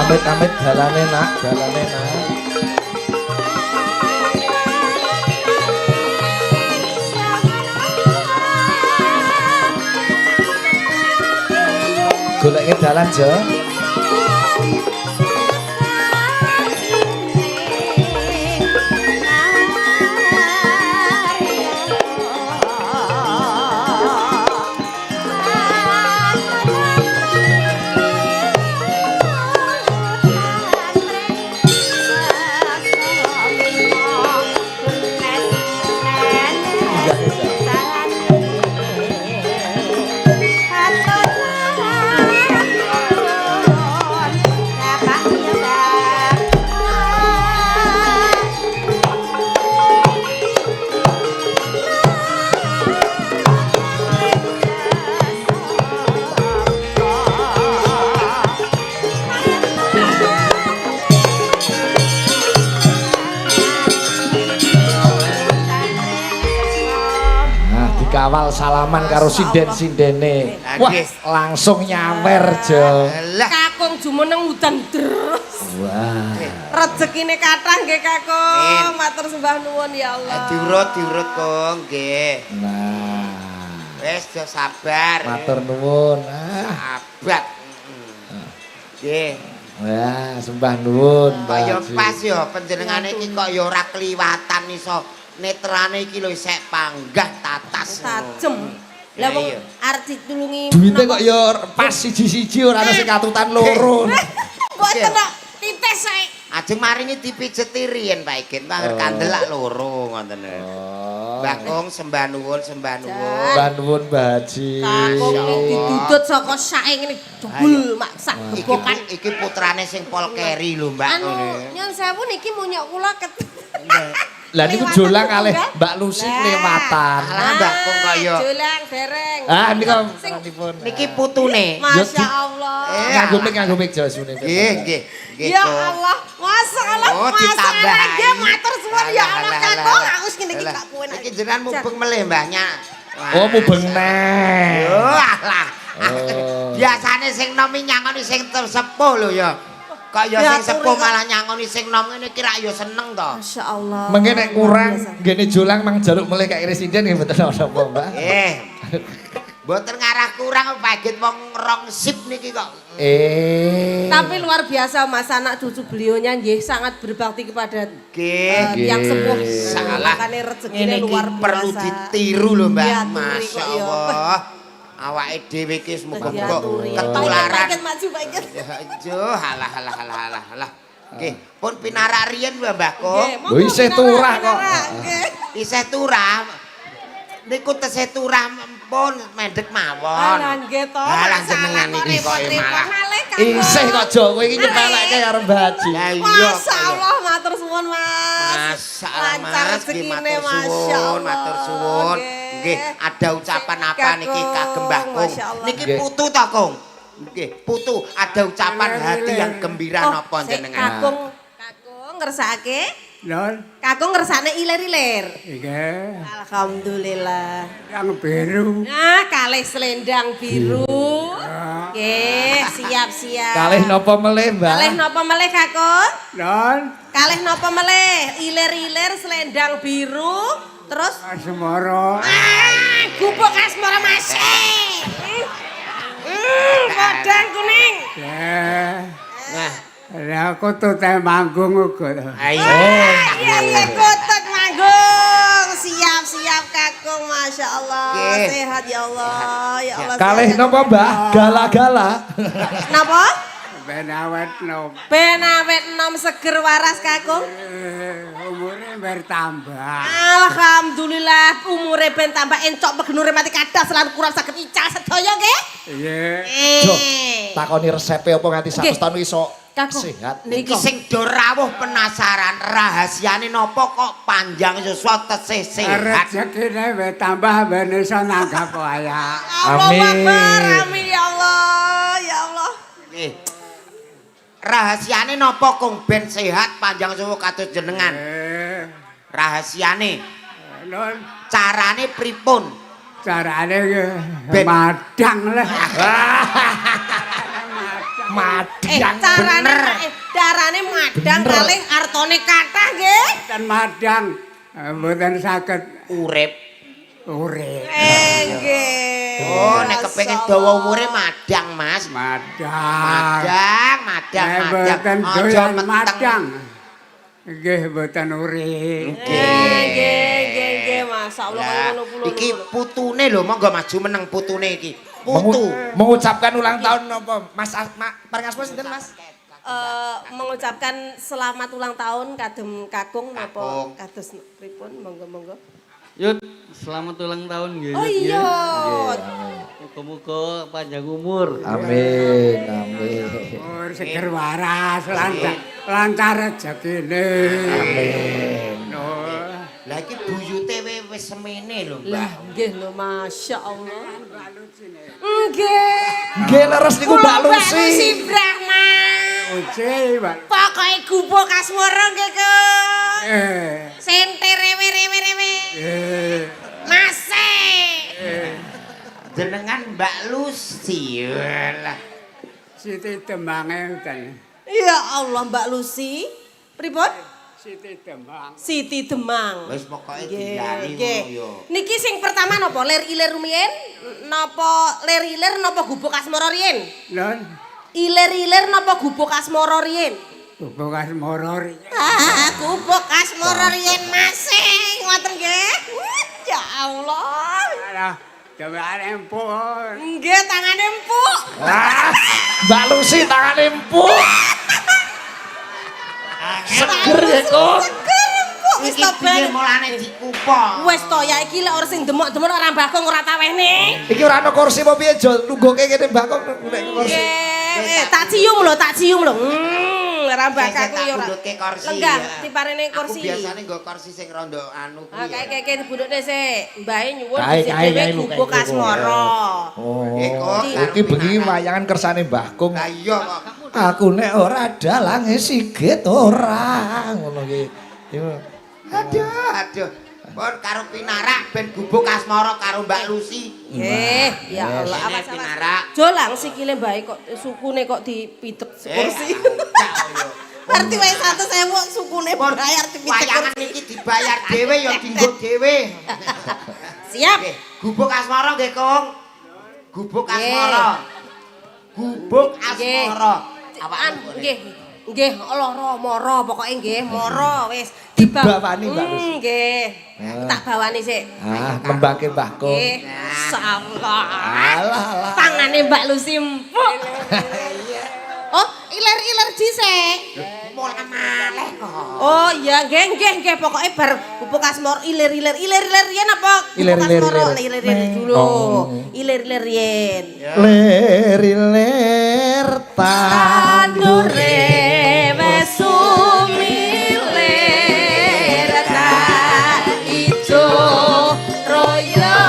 Amit-amit dalane nak, dalane nak. Goleke dalan, Jo. Kawal salaman karo sinden-sindene. Wah, langsung nyawer, Jo. Kakung jumeneng udan deres. Wah. Rezekine kathah nggih, Kakung. Matur sembah nuwun ya Allah. Diurut, Kong, nggih. Nah. Wis jo sabar. Matur nuwun. Sabar. Nggih. Wah, sembah nuwun, Kaya pas ya panjenengane iki kok ya ora kliwatan iso netrane iki lho isek panggah tatas tajem. Lah wong arep ditulungi. Duite kok ya pas siji-siji ora ana sing katutan loro. Mboten kok titis sae. Ajeng maringi dipijeti riyen Pak Igen panger kandelak loro ngoten. Mbah Kong sembah nuwun, sembah nuwun. Sembah nuwun Mbah Haji. Kakung didudut saka sae ngene jebul maksak gebokan. Iki putrane sing Polkeri lho Mbak ngene. Nyun sewu niki munyuk kula ket. Lah niku jolang kalih Mbak Lucy kelewatan. Lah Mbak Kong kaya jolang dereng. Ah nika pun. Niki putune. Masyaallah. Nganggo mik jasune. Nggih, nggih. Ya Allah, masyaallah. Oh, ditambah. Nggih matur suwun ya Allah Kakung. Aku wis ngene iki gak kuwen. Iki jenengan mubeng melih Mbahnya. Oh, mubeng neh. Oh, alah. Biasane sing nomi nyangoni sing sepuh lho ya. Kok ya sing sepuh malah nyangoni sing nom ngene iki rak ya seneng to. Masyaallah. Mengke nek kurang ngene jolang mang jaluk melih kaya residen nggih mboten apa-apa, Mbak. Mboten ngarah kurang Pak Git wong rong sip niki kok. Tapi luar biasa Mas anak cucu beliaunya nggih sangat berbakti kepada yang sepuh. Salah. Makane rezekine luar biasa. Perlu ditiru lho Mbak. Masyaallah. Awake dhewe iki muga-muga ketularan. Aduh, halah. Nggih, pun pinarak riyen lho Mbah Kong. Lho isih turah kok. Isih turah. Niku tesih turah pun mendek mawon. Lah nggih to. Lah jenengan iki kok malah. Isih kok Jo, kowe iki nyepelekke karo Mbah Haji. Masyaallah matur suwun Mas. Masyaallah Mas, nggih matur suwun. Nggih, ada ucapan apa niki kagem Mbah Kong? Niki putu to, Kong? Nggih, putu. Ada ucapan hati yang gembira napa jenengan? Kakung ngersake? Lon. Kakung ngersane ilir-ilir. Nggih. Alhamdulillah. Yang biru. Nah, kalih selendang biru. Nggih, siap-siap. Kalih napa melih, Mbak? Kalih napa melih, Kakung? Lon. Kalih napa melih? Ilir-ilir selendang biru. Terus Asmara. Gubuk asmara masih. Padang kuning. Nah, aku tuh manggung uga. Iya kotak manggung. Siap Kakung, Masya Allah. Sehat ya Allah. Ya Allah. Kalih napa, Mbah? Gala-gala. Napa? Ben awet nom. Ben awet nom seger waras Kakung. Umure bertambah. Alhamdulillah umure ben tambah encok pegenure mati kadas lan kurang saged ical sedaya nggih. Nggih. Jo, takoni resepe apa nganti 100 tahun iso sehat. Niki sing do rawuh penasaran rahasiane napa kok panjang yuswa tesih sehat. Rezekine wis tambah ben iso nanggap wayah. Amin. Amin ya Allah. Ya Allah. Nggih. Rahasiane napa Kong ben sehat panjang suwu kados jenengan? Rahasiane. Lon, Carane pripun? carane madang lah. Madang carane bener. darane madang Bener. kalih artone kathah nggih. Dan madang mboten saged Urip. urip. Nggih. Oh, nek kepengin dawa umure madang, Mas. Madang. Madang. Mboten Aja doyan meteng. madang. Nggih mboten urip. Nggih, masyaallah Lah, ngono kula. iki putune lho, monggo maju meneng putune iki. Putu. Mengucapkan ulang tahun apa? Mas paring asma sinten, Mas? Mengucapkan selamat ulang tahun kadem Kakung napa Kakung. kados pripun monggo-monggo. Yud, selamat ulang tahun nggih. Oh Yud, nggih. iya. Muga-muga panjang umur. Amin, amin. Umur seger waras lancar rezekine. Amin. Oh. Lah iki buyute wis semene lho, Mbak. Lah nggih lho masyaallah. Nggih. Nggih leres niku Mbak Lucy. Si Brahma. Oce, Pak. Pokoke gubuk kasmara nggih, Kang. Eh. Sente rewe. Mase. Jenengan Mbak Lucy. Lah, Siti Demange ten. Ya Allah Mbak Lucy. Pripun? Siti Demang. Siti Demang. wis pokoke Nggih, diani nggih. ngono ya. Niki sing pertama napa? Ler iler rumiyin? Napa ler iler napa gubuk asmara riyin? Lon, Iler-iler napa gubuk asmara riyin? bekas moror. Gubuk asmara riyin masing ngoten nggih. Ya Allah. Alah, dewekane empuk. Nggih tangane empuk. Ah, Mbak Lucy tangane empuk. Seger ya kok. Seger empuk wis Iki to piye Ben. mulane dikupong? Wis to ya iki lek ora sing demok-demok ora Bagong ora tawehne. Iki ora ana kursi apa piye, Jo? Lungguhke kene Mbak kok nek kursi. Tak cium lho. Ora Sing bakaku tak ya ora. gundutke kursi. Lenggah ya. diparene kursi. Aku biasane nggo kursi sing rondo anu Ah kuwi. ya. kae dibundukne sik. Mbahe nyuwun Kae, dhisik kae, dhewe kae, gubuk kae, kae. asmara. Oh, Kok, iki bengi wayangan kersane Mbah Kung. Lah iya kok. Aku nek ora dalange sigit ora ngono ki. Aduh. Pun karo pinarak ben gubuk asmara karo Mbak Lucy. Nggih, ya Allah Ini awas pinarak. Jolang sikile mbahe kok sukune kok dipitek kursi. Arti wae 100.000 sukune bayar dipitek Wayangan kursi. iki dibayar dhewe ya dienggo dhewe. Siap. Nggih, gubuk asmara nggih, Kong. Gubuk asmara. Gubuk asmara. Awaan nggih. Nggih, Allah mara pokoke nggih, mara wis Dibawani, Mbak Lucy. Nggih. Tak bawani sik. Ah, nembake Mbah Kung. Nggih. Insyaallah. Alah. Tangane Mbak Lucy empuk. Oh, iler-iler dhisik. Mulai maleh kok. Oh iya, nggih pokoke bar pupuk asmara ilir-ilir riyen apa? Ilir-ilir, Pupuk asmara, ilir. ilir-ilir dulu. Oh. Ilir-ilir riyen. Ler-iler Tandure wis sumilir tak ijo royo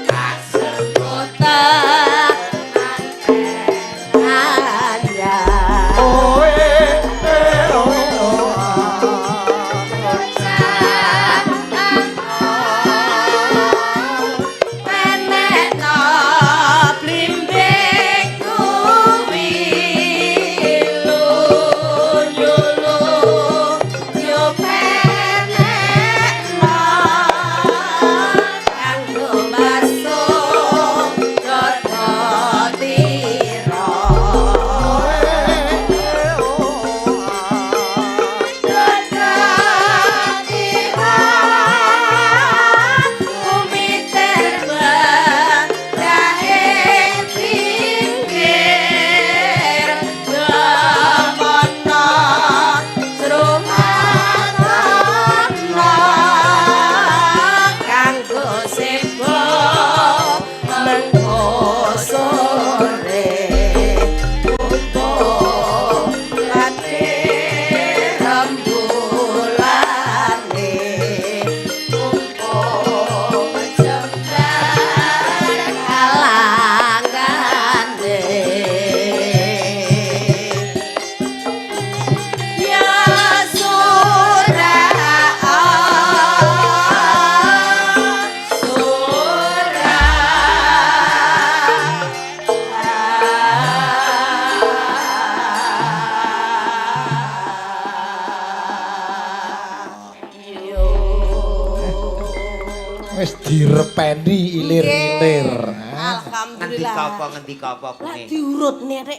kasengota anda. Penek no blimbe direpeni ilir-ilir. Alhamdulillah. Ngendika apa Lah kuwi? diurut nek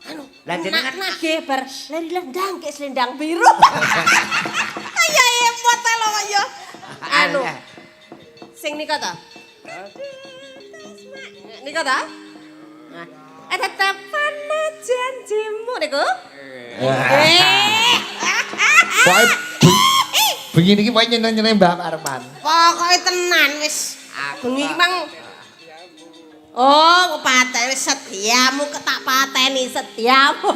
anu Lah jenengan nagih bar lendang ke selendang biru. Ayo emot lho kok ya. Anu. Sing nika ta? Nika ta? Ada tapan janjimu niku? Pokoke bengi niki pokoke nyeneng-nyeneng Mbak Arman. Pokoke tenan wis. Bengi mang oh, pateni wis setiamu tak pateni setiamu.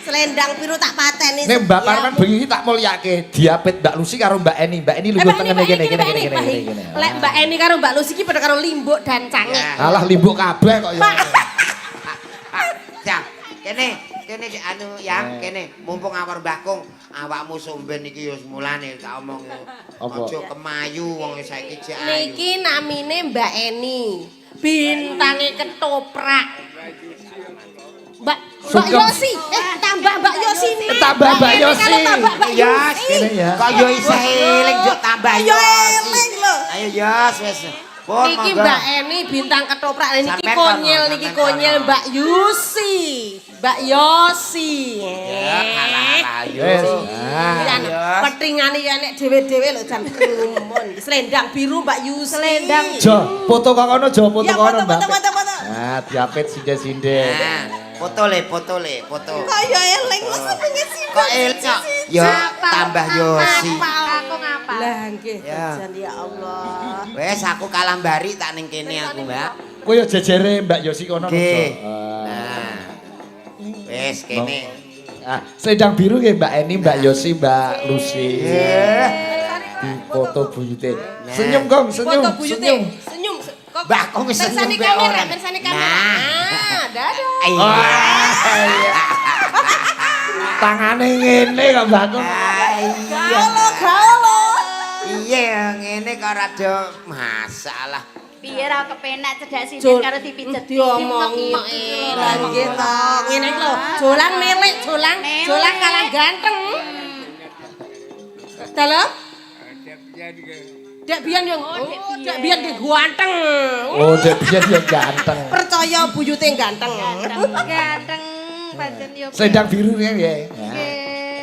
Selendang biru tak pateni. Nek Mbak Arman bengi iki tak mulyake diapit Mbak Lucy karo Mbak Eni. Mbak Eni lungguh tengene kene. Lek Mbak Eni karo Mbak Lucy iki padha karo limbuk dan cangik. Alah limbuk kabeh kok ya. Cak, kene anu yang kene mumpung awar Mbah Kung awakmu somben iki ya semulane tak omong aja kemayu wong saiki jek ayu. Niki namine Mbak Eni. Bintange ketoprak. Mbak Yosi, tambah Mbak Yosi nih. Tambah Mbak Yosi. Yas, kene ya. Kok yo isih eling yo tambah Yo Yosi. eling lho. Ayo Yas wis. Pun Niki monggo. Mbak Eni bintang ketoprak, niki Sampean konyel, kono, niki sampean konyel kono. Mbak Yusi. Mbak Yosi. Ya alah ayo. Wis. Yas. Petringane ya nek dhewe-dhewe lho jan krumun. Selendang biru Mbak Yusi. Selendang Jo, foto kok kono Jo, foto ya kono foto Mbak. foto. Nah, diapit sinde-sinde. Nah, foto. Kaya eling lho senenge sih. Kok eling kok? Yo tambah Yosi. Aku ngapa? Lah nggih, Ya. jan ya Allah. Wes aku kalah mbari tak ning kene aku, Mbak. Kowe yo jejere Mbak Yosi kono Jo. Nggih. Nah. Wes kene. Ah, selendang biru nggih Mbak Eni, Mbak Yosi, Mbak Lucy. Di foto buyute. Senyum Gong, senyum. Foto buyute. Senyum. Senyum. Kok Mbak, kok wis senyum Persani be kamera, orang. persani kamera. Nah. Ah, dadah. Iya. Tangane ngene kok Mbak Kong. Iya. Gaul. Iya, ngene kok rada masalah. Piye ra kepenak cedak Jul- sithik karo dipijet Diomongi lah nggih to. Ngene iki lho, jolang melek, jolang kalah ganteng. Dalam? Dek biyen yo, dek biyen ki ganteng. Oh, dek biyen yo ganteng. Percaya buyute ganteng. ganteng pancen yo. Selendang biru nggih.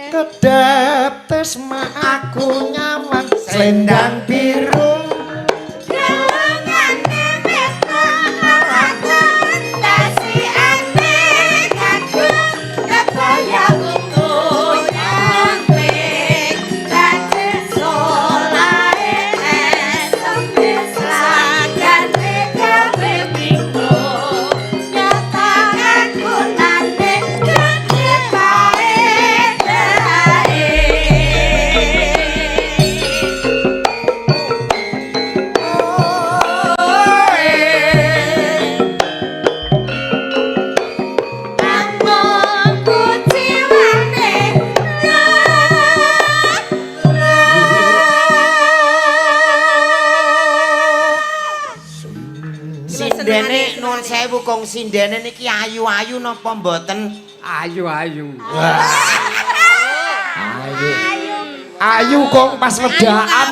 Kedap tesma aku nyaman selendang biru. Sindene nuwun sewu Kong sindene niki ayu-ayu napa mboten? Ayu-ayu. Ayu kok pas wedaan.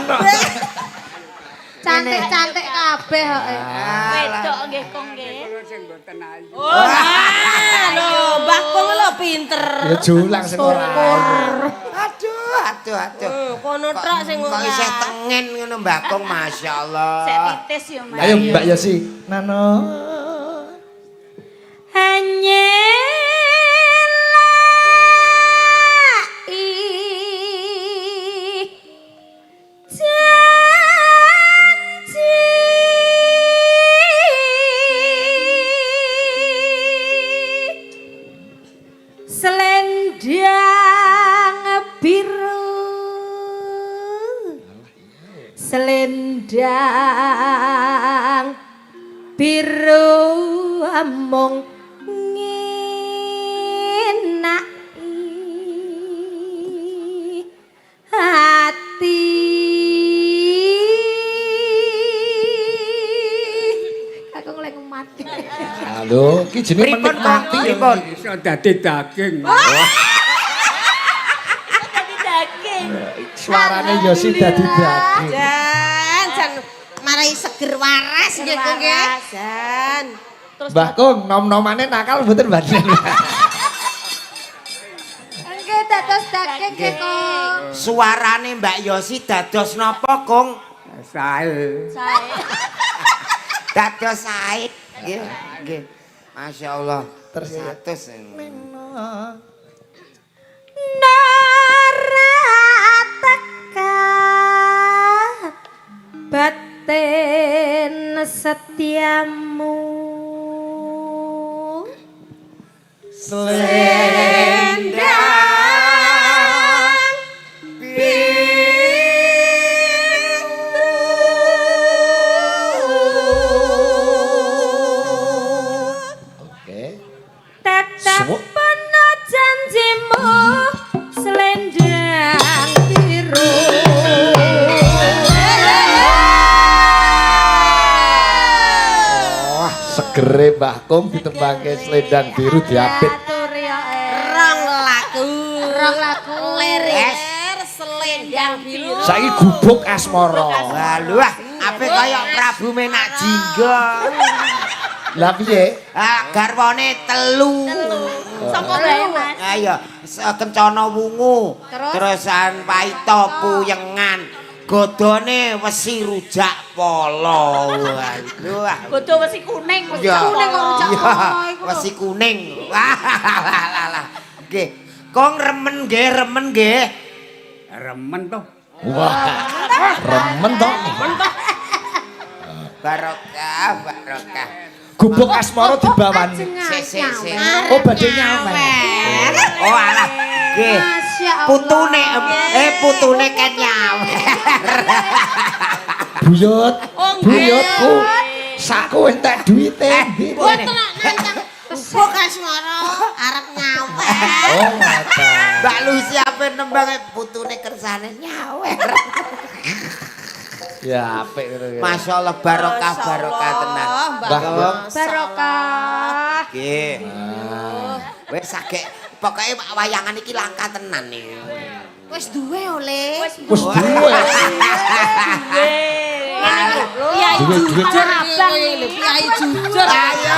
Cantik-cantik kabeh kok. Wedok nggih kong nggih. Sing mboten ayu. Oh, lho, Mbah Kong lho pinter. Ya julang sing ora. Aduh. Kono tok sing Kok isih tengen ngono Mbak Kong masyaallah. Sek titis yo Mas. Ayo Mbak Yosi. Nano. Hanya selendang biru, selendang biru among ngenaki hati. Aku lagi mati. Halo, iki jenenge Pripun Kong? menikmati. Pripun? Iso dadi daging. Jadi daging. Suarane Yosi dadi daging. Jan marai seger waras nggih kok nggih. Jan. Mbah Kung, nom-nomane nakal mboten mboten. Nggih dados daging nggih Kong. Suarane Mbak Yosi dados napa, Kung? Sae. Sae. Dados sae. Nggih, nggih. Masyaallah. Terus ya. Terus. Narateka batin setiamu Selendang Oke. tetap Semua. penuh janjimu selendang biru Wah, segere Mbah Kung ditembangke selendang biru diapit. Rong lagu. Rong lagu. Ler selendang biru. Saiki gubuk asmara. Lalu ape kaya Prabu Menak Jingga. Lah piye? Garwane telu. Sapa bae Mas? Ayo, kencana wungu. Terusan paita puyengan. Godone wesi rujak polo. Waduh. Godo wesi kuning, wesi Ya. kuning kok rujak Iya, kono iku. wesi kuning. Wah. Nggih. Kong remen nggih. Remen tuh. Wah. Remen to. Barokah. Gubuk asmara dibawani. Si. Oh, badhe nyawer. Oh alah. Nggih. Masya Allah. Putune kan nyawer. Buyut. Buyutku. Saku entek duwite. Mboten nantang gubuk asmara arep nyawer. Oh, ngoten. Mbak Lucy ape nembang putune kersane nyawer. Ya, apik ngono. Masyaallah barokah tenan. Mbah Kung. Barokah. Nggih. Wis sagek pokoke wayangan iki langka tenan iki. Wis duwe oleh. Wis duwe. Kiai Duwe, duwe. jujur abang iki. Kiai jujur. Ayo.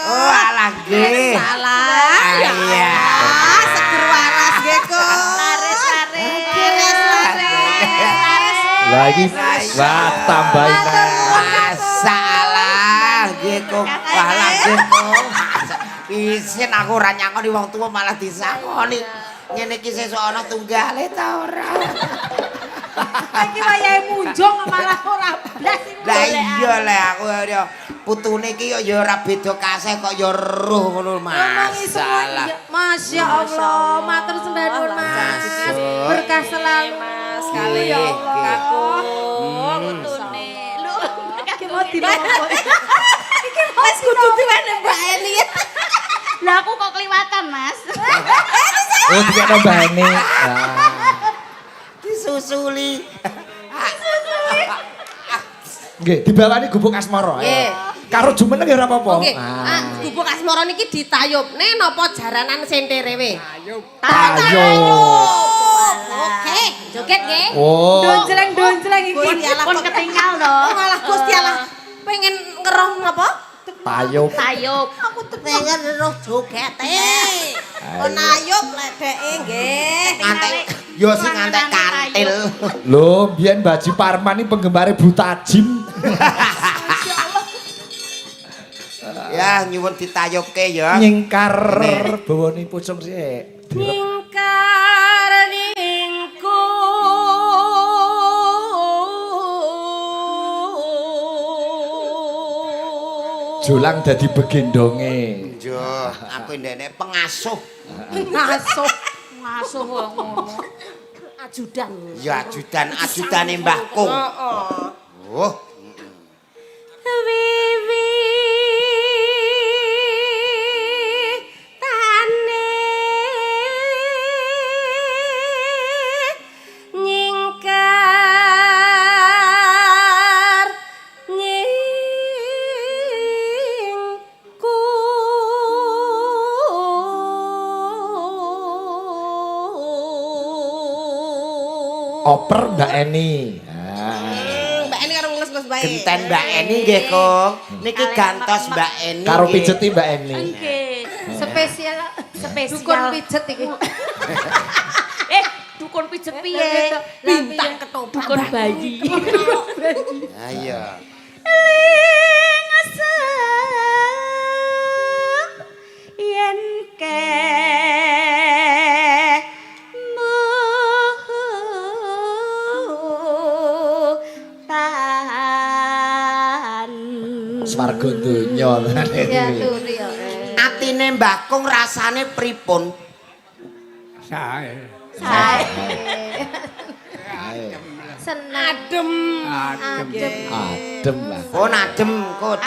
Oh alah nggih. Salah. Iya. Seger waras nggih kok. Lah iki wah tambahin. Masalah nggih kok. Walah nggih kok. Isin aku ora nyangoni wong tuwa malah disangoni. Ngene iki sesuk ana tunggale ta ora. Iki wayahe munjung malah ora blas iku. Lah iya le aku ya putune iki ya ora beda kasih kok ya roh ngono masalah. Masya Allah, matur sembah nuwun Mas. Berkah selalu Mas. Sekali Ya nggih. Allah. Putune. Lho, iki mau dilopot. Iki Wis kudu diwene Mbak Eni. Lah aku kok kliwatan, Mas. Oh, dikene Mbah Eni. Disusuli. Nggih, dibawani gubuk asmara. Nggih. Karo jumeneng ya ora apa-apa. Oke, gubuk asmara niki ditayubne napa jaranan senterewe? Tayub. Oke, joget nggih. Oh. Donjleng-donjleng iki Gusti Allah, pun kok ketinggal to. Oh, malah Gusti Allah pengen ngeroh napa? Tayub. Tayub. Aku pengen ngeroh jogete. Kon ayub ledeke nggih. Ngantek yo sing ngantek kantil. Lho, biyen Baji Parman iki penggembare Buta Jim. Ya nyuwun ditayubke ya. Nyingkar bawane pucung sik. Ningkar ningku Jolang dadi begendonge. Jo, aku ndene pengasuh. ngasuh ngasuh ngono. Ajudan. Ya ajudane Mbah Kung. Oh, Wiwi tane nyingkar nyingku Oper Mbak Eni. Ah. Mbak Eni karo ngelus-ngelus bae. Genten Mbak Eni nggih, Kong. Niki gantos Mbak Eni. Karo nggih. pijeti Mbak Eni. Nggih. Spesial Dukun pijet iki. Dukun pijet piye? Bintang ketoprak. Dukun bayi. Ayo. Yen Swarga donya. Ya turi ya. Atine Mbah Kong rasane pripun? Sae. Senang. Adem. Adem lah. Oh, adem kok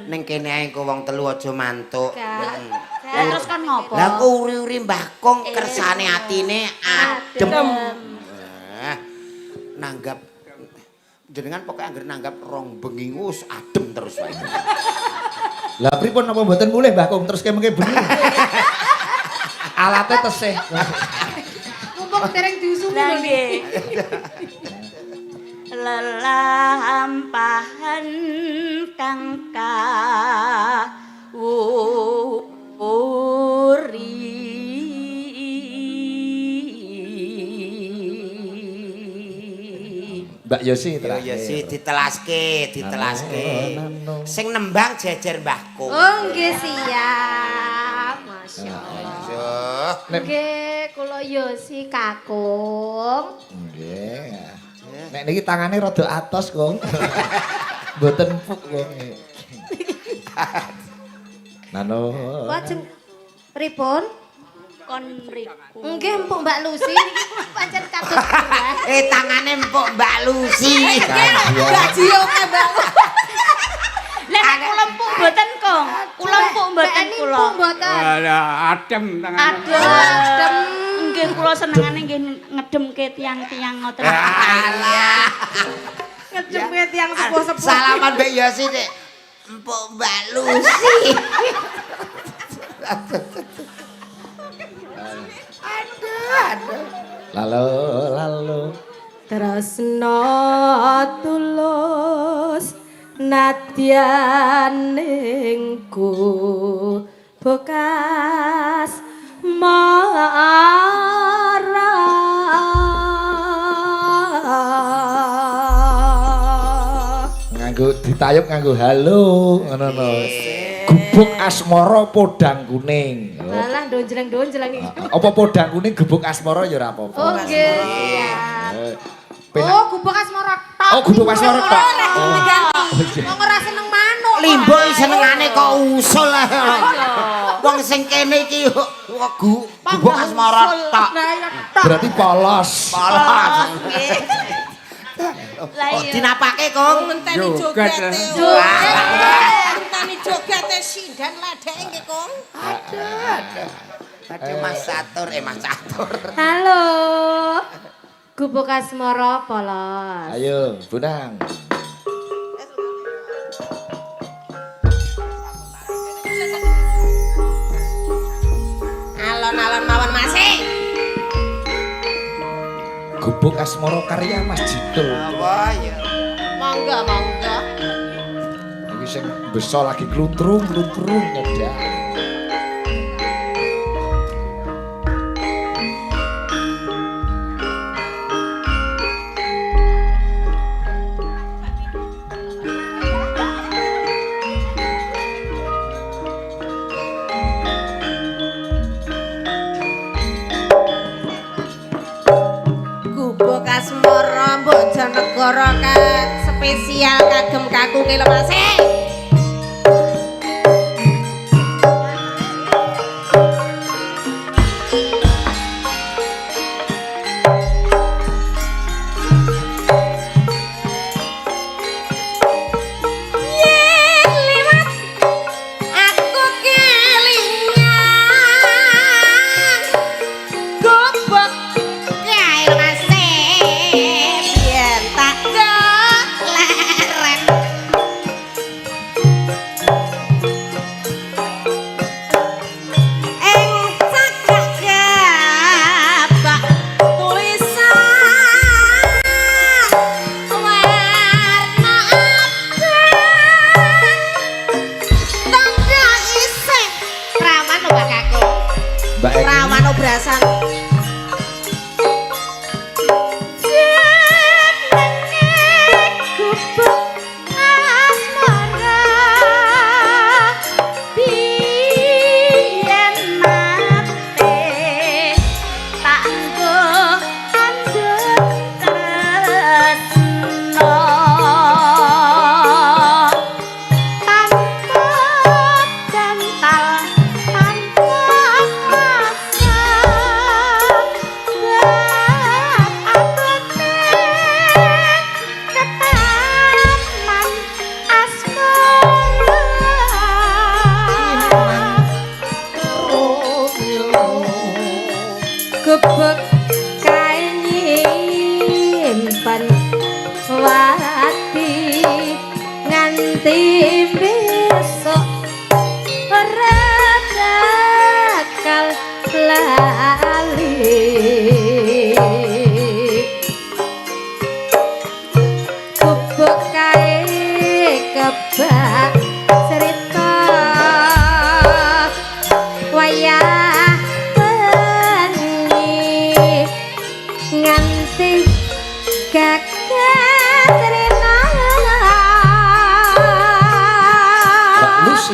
ning kene ae kok wong telu aja mantuk. terus kan ngopo? Lah kok uri-uri Mbah Kong kersane atine adem. Nanggap jenengan pokoknya anggere nanggap rong bengi wis adem terus wae. Lah pripun apa mboten mulih Mbah Kong terus kemengke bengi. Alate tesih. Mumpung dereng diusumi Lah lho nggih. Lelampahan kang kawuri. Mbak Yosi Yo terakhir. ya sih ditelaske. Sing nembang jejer Mbah Kong. Oh nggih siap. Masyaallah. Aduh. Nggih, kula Yosi kakung. Nggih. Nek niki tangane rada atos, Kong. Mboten empuk, Kong. Nano. Lajeng pripun? Kon mriku. Nggih empuk Mbak Lucy niki pancen kados kula. Tangane empuk Mbak Lucy. Gaji oke Mbak. Lah kula empuk mboten Kong. Kula empuk mboten Mbak Eni kula. empuk mboten. Adem tangan. Adem. Nggih kula senengane nggih ngedemke tiang-tiang ngoten. Ngedemke tiyang sepuh-sepuh. Salaman Mbak Yosi Dik. Empuk Mbak Lucy. Lalu. Tresna tulus nadyaningku bekas marah. Nganggo ditayub nganggo halo ngono lho. Gubuk asmara podang kuning. Alah donjleng-donjleng iki. Apa podang kuning gubuk asmara ya ora apa-apa. Oh nggih. Oh, gubuk asmara tok. Oh, gubuk asmara tok. Wong ora seneng manuk. Limbo senengane kok usul. Wong sing kene iki gubuk asmara tok. Berarti polos. Polos. Lah Oh, iya. dinapake, Kong. Ngenteni jogete. Ngenteni jogete sindan ladeke nggih, Kong. Aduh Mas Catur, Mas Catur. Halo. Gubuk asmara polos. Ayo, Bunang. Alon-alon mawon Masih. Gubuk asmara karya Mas Jito. Apa ya? Monggo. Iki sing besa lagi kluntrung nyedak. Gubuk asmara Bojonegoro spesial kagem kakunge lho Masih. cerita wayah bengi nganti gagal rena Mbak Lucy.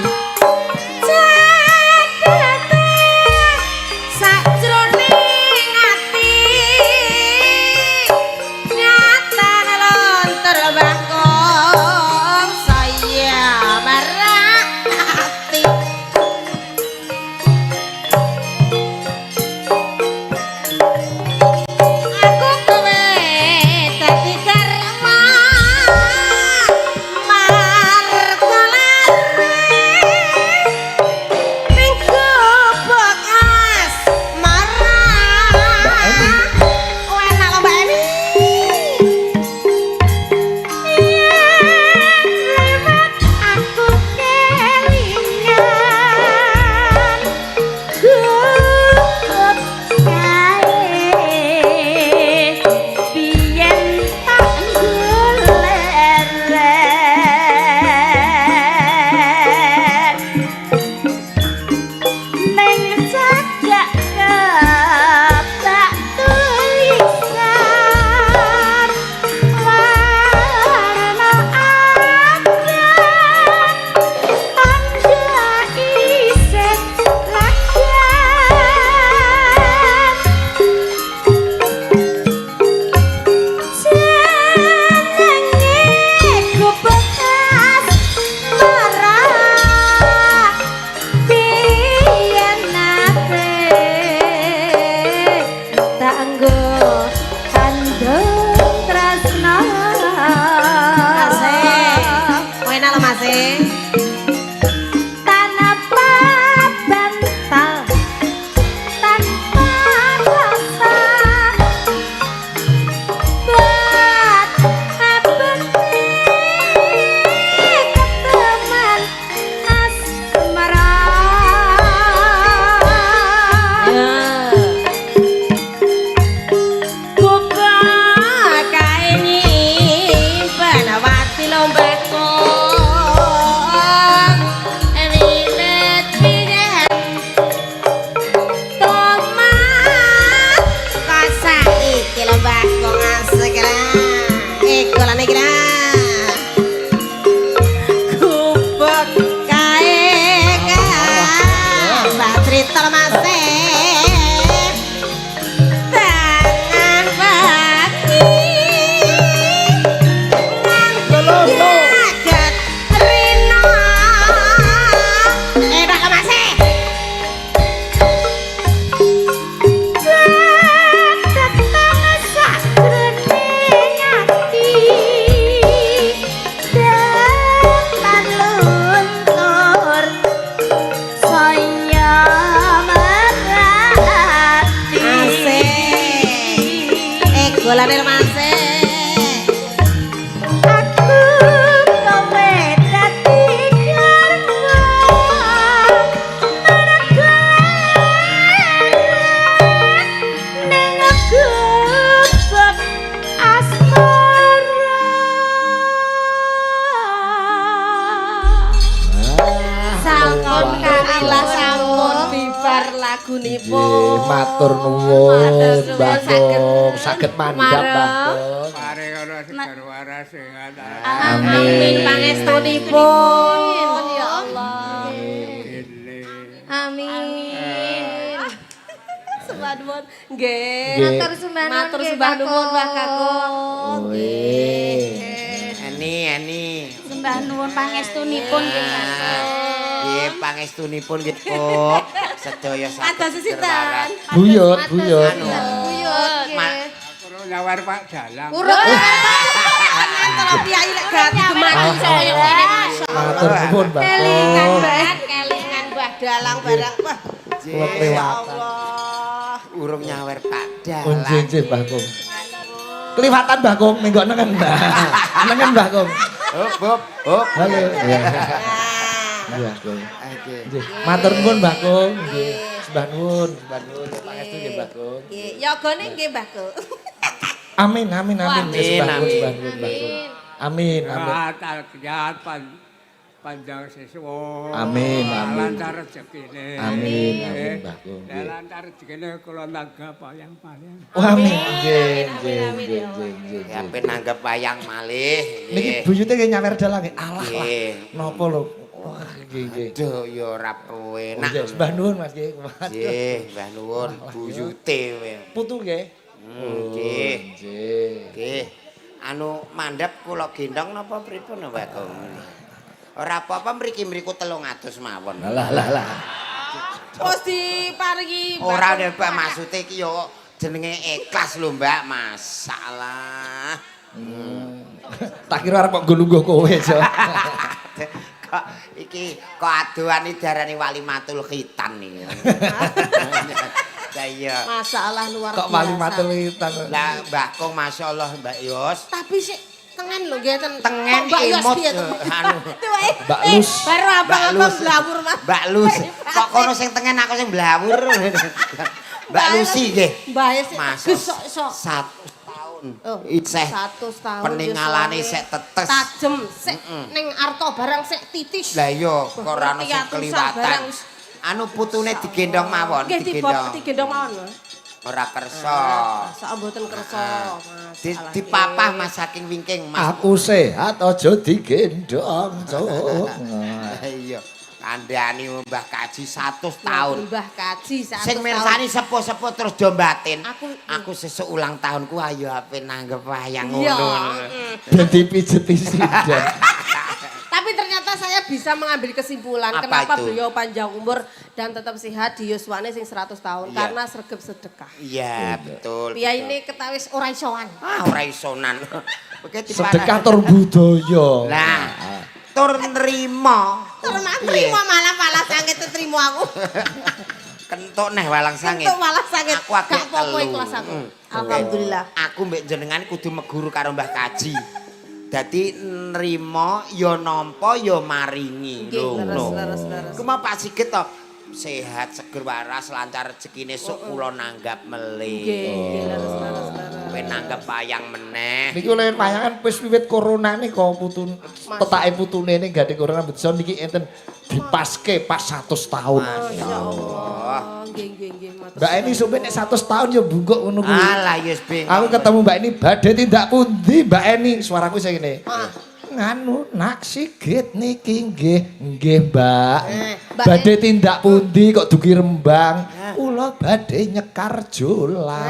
Golane remase. Aku kowe dadi garwa mergo ning aku asmara. Sampun kalilah sampun bibar lagunipun. Matur nuwun Mbah Gong, saged mandhap Mbah Gong. Paring ana segar waras sehat. Amin pangestunipun ya Allah. Amin. Sembah nuwun nggih. Matur sembah Matur sembah nuwun Mbah Kakung. Eni. Sembah nuwun pangestunipun nggih Kakung. Nggih, pangestunipun nggih kok. Sedaya saged. Ada sesitan. Buyut. Buyut. Kurang nyawar Pak Dalang. Urut. Kalau piyai lek gati gemati saya Matur nuwun Mbah kelingan Gong. banget kelingan Mbah Dalang barang wah. Kula kelewatan. Allah. Urung nyawer Pak Oh, Dalang. nggih Mbah Gong. Kelihatan Mbah Gong, minggu nengen Mbah. Nengen Mbah Gong. Hop. Halo. Iya, Gong. Oke. Nggih. Matur nuwun Mbah Gong, nggih. Sembah nuwun. Pangestu nggih Mbah Gong. Nggih, yogane nggih Mbah Gong. Amin. Nggih, sembah nuwun Amin. Mbah Gong. Amin. Jahat, jahat pan. panjang sesuk. Amin, amin. Lancar rezekine. Amin, amin, Mbah Kong. Ya lancar rezekine kula nanggap wayang-wayang. Amin, nggih, nggih, nggih, nggih. Ya ben nanggep wayang malih. Niki buyute nggih nyawer dalang nggih. Alah lah. Nggih. Napa lho? Wah, nggih, nggih. Duh ya ora penak. Nggih, Mbah nuwun Mas nggih. Nggih, Mbah nuwun buyute we. Putu nggih. Nggih. Nggih. Nggih. Anu mandhap kula gendong napa pripun Mbak Kong? Ora apa-apa mriki-mriku 300 mawon. Lah lah lah. Terus diparingi Ora nek maksude iki yo jenenge ikhlas lho Mbak, masalah. Tak kira arep kok nggulungguh kowe, Jo. Kok iki kok adoan iki diarani walimatul khitan iki. Lah iya. Masalah luar biasa. Kok wali matul witan. Lah Mbah Kong masyaallah Mbak Yos. Tapi sih tengen lho nggih ten. Tengen Mbak Yos imut piye to? anu. Mbak Lus. Baru Mbak apa-apa Lus. blawur Mas. Mbak Lus. Kok kono sing tengen aku sing blawur. Mbak Lucy nggih. Mbah sih Mas gesok-sok. 1 tahun. Oh, Isih 100 tahun. peningalane Yus, sik tetes. Tajem sik ning arta barang sik titis. Lah iya kok ora ono sing Ratusan kliwatan. barang. Anu putune digendong mawon, Nggih digendong. digendong mawon. Mas. Ora kersa. Sak mboten kersa, Mas. Alah, Dipapah nggih. Mas saking wingking Mas. Aku sehat aja digendong, Cuk. Iya. Kandhani Mbah Kaji 100 tahun. Mbah Kaji 100 Sing tahun. mirsani sepuh-sepuh terus jombatin. Aku sesuk ulang tahunku ayo ape nanggep wayang Iya. ngono. Dan dipijeti sidan. Tapi ternyata saya bisa mengambil kesimpulan Apa kenapa itu? beliau panjang umur dan tetap sehat di yuswane sing 100 tahun Iya. karena sregep sedekah. Iya, betul. Piyai betul. ini ketawis ora isoan. ora isonan. Oke Sedekah tur budaya. Nah, tur nrimo. Terima malah sanget terima aku. Kentuk neh walang sangit. Untuk malah sanget Aku agak gak apa-apa telu. ikhlas aku. Mm. Alhamdulillah. Aku mbek jenengan kudu meguru karo Mbah Kaji. Dadi nrimo ya nampa ya maringi. Nggih, Lho. leres. Ku mau Pak Sigit to sehat seger waras lancar rezekine sok kula nanggap melih. Nggih, leres. Kowe nanggap wayang meneh. Niki oleh wayangan wis wiwit corona nih kok putun petake putune ning gade corona betul niki enten dipaske pas 100 tahun. Masyaallah. Nggih. Mbak Eni sampe nek 100 tahun ya bungkuk ngono kuwi. Alah yes bingung. Aku ketemu Mbak Eni badhe tindak pundi Mbak Eni suaraku sing ngene. Nganu nak Sigit niki nggih Mbak. Mbak Badhe tindak pundi kok dugi Rembang. Kula badhe nyekar jolang.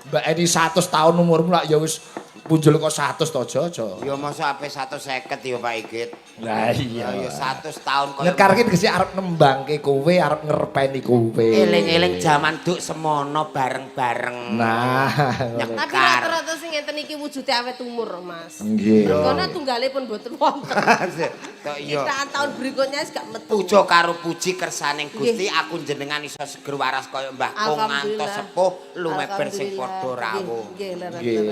Mbak Eni 100 tahun umurmu lak ya wis punjul kok 100 to aja. Ya masa ape 150 ya Pak Igit. Lah iya. Ya 100 tahun kaya Nyekar ki gesi arep nembangke kowe, arep ngerpeni kowe. eling-eling jaman duk semono bareng-bareng. Nah, Tapi nyekar. rata-rata sing ngeten iki wujude awet umur, Mas. nggih. Mergone tunggale pun boten wonten. Tok iya. Kitaan tahun berikutnya wis gak metu. Puja karo puji kersaning Gusti aku jenengan iso seger waras kaya Mbah Kong ngantos Alhamdulillah. sepuh lumeber sing padha Alhamdulillah. rawuh. Nggih, leres. Nggih.